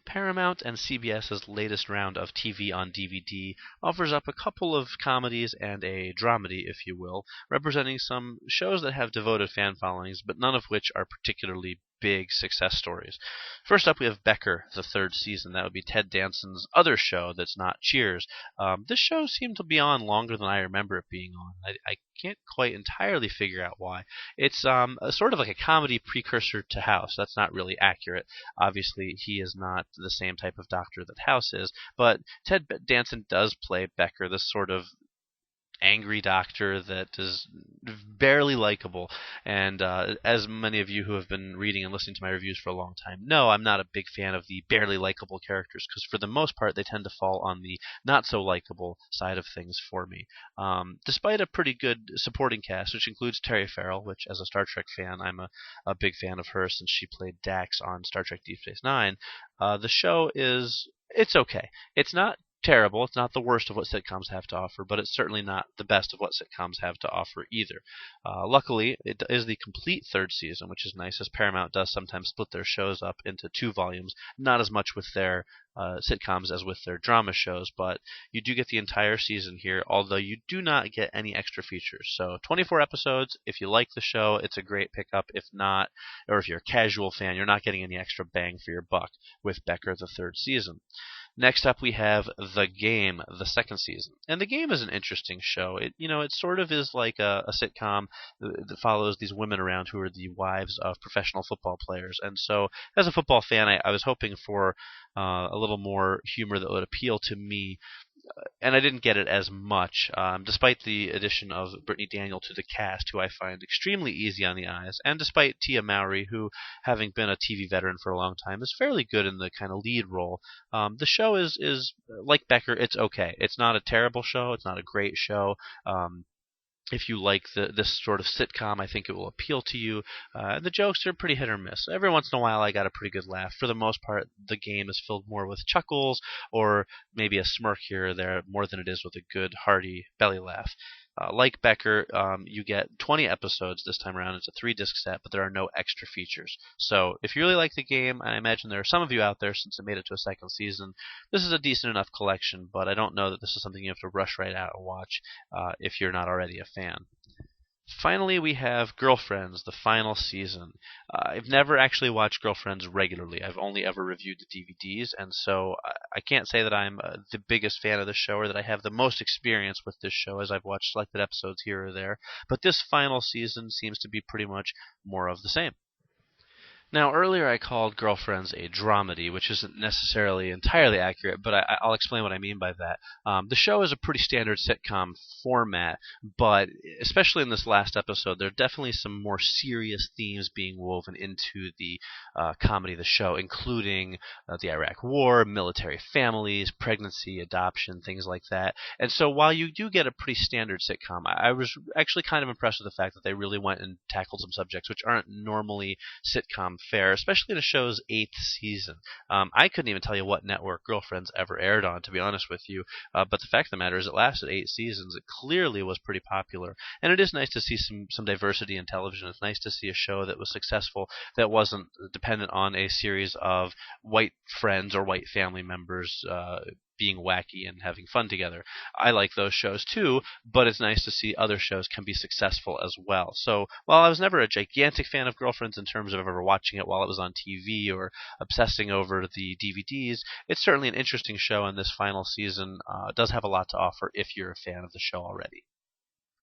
Paramount and CBS's latest round of TV on DVD offers up a couple of comedies and a dramedy, if you will, representing some shows that have devoted fan followings, but none of which are particularly big success stories. First up, we have Becker, the third season. That would be Ted Danson's other show that's not Cheers. This show seemed to be on longer than I remember it being on. I can't quite entirely figure out why. It's sort of like a comedy precursor to House. That's not really accurate. Obviously, he is not the same type of doctor that House is, but Ted Danson does play Becker, this sort of angry doctor that is barely likable. And as many of you who have been reading and listening to my reviews for a long time know, I'm not a big fan of the barely likable characters, because for the most part they tend to fall on the not so likable side of things for me. Despite a pretty good supporting cast, which includes Terry Farrell, which as a Star Trek fan, I'm a big fan of her since she played Dax on Star Trek Deep Space Nine. The show it's okay. It's not terrible. It's not the worst of what sitcoms have to offer, but it's certainly not the best of what sitcoms have to offer either. Luckily, it is the complete third season, which is nice, as Paramount does sometimes split their shows up into 2 volumes, not as much with their sitcoms as with their drama shows, but you do get the entire season here, although you do not get any extra features. So 24 episodes. If you like the show, it's a great pickup. If not, or if you're a casual fan, you're not getting any extra bang for your buck with Becker, the third season. Next up, we have The Game, the second season. And The Game is an interesting show. It sort of is like a sitcom that follows these women around who are the wives of professional football players. And so, as a football fan, I was hoping for a little more humor that would appeal to me. And I didn't get it as much, despite the addition of Brittany Daniel to the cast, who I find extremely easy on the eyes, and despite Tia Mowry, who, having been a TV veteran for a long time, is fairly good in the kind of lead role. The show is like Becker. It's okay. It's not a terrible show. It's not a great show. If you like this sort of sitcom, I think it will appeal to you. The jokes are pretty hit or miss. Every once in a while, I got a pretty good laugh. For the most part, The Game is filled more with chuckles or maybe a smirk here or there more than it is with a good, hearty belly laugh. Like Becker, you get 20 episodes this time around. It's a 3-disc set, but there are no extra features. So if you really like The Game, and I imagine there are some of you out there since it made it to a second season, this is a decent enough collection, but I don't know that this is something you have to rush right out and watch if you're not already a fan. Finally, we have Girlfriends, the final season. I've never actually watched Girlfriends regularly. I've only ever reviewed the DVDs, and so I can't say that I'm the biggest fan of the show or that I have the most experience with this show, as I've watched selected episodes here or there. But this final season seems to be pretty much more of the same. Now, earlier I called Girlfriends a dramedy, which isn't necessarily entirely accurate, but I'll explain what I mean by that. The show is a pretty standard sitcom format, but especially in this last episode, there are definitely some more serious themes being woven into the comedy of the show, including the Iraq War, military families, pregnancy, adoption, things like that. And so while you do get a pretty standard sitcom, I was actually kind of impressed with the fact that they really went and tackled some subjects which aren't normally sitcom fare, especially in the show's 8th season. I couldn't even tell you what network Girlfriends ever aired on, to be honest with you, but the fact of the matter is it lasted 8 seasons. It clearly was pretty popular, and it is nice to see some diversity in television. It's nice to see a show that was successful that wasn't dependent on a series of white friends or white family members being wacky and having fun together. I like those shows too, but it's nice to see other shows can be successful as well. So while I was never a gigantic fan of Girlfriends in terms of ever watching it while it was on TV or obsessing over the DVDs, it's certainly an interesting show, and this final season does have a lot to offer if you're a fan of the show already.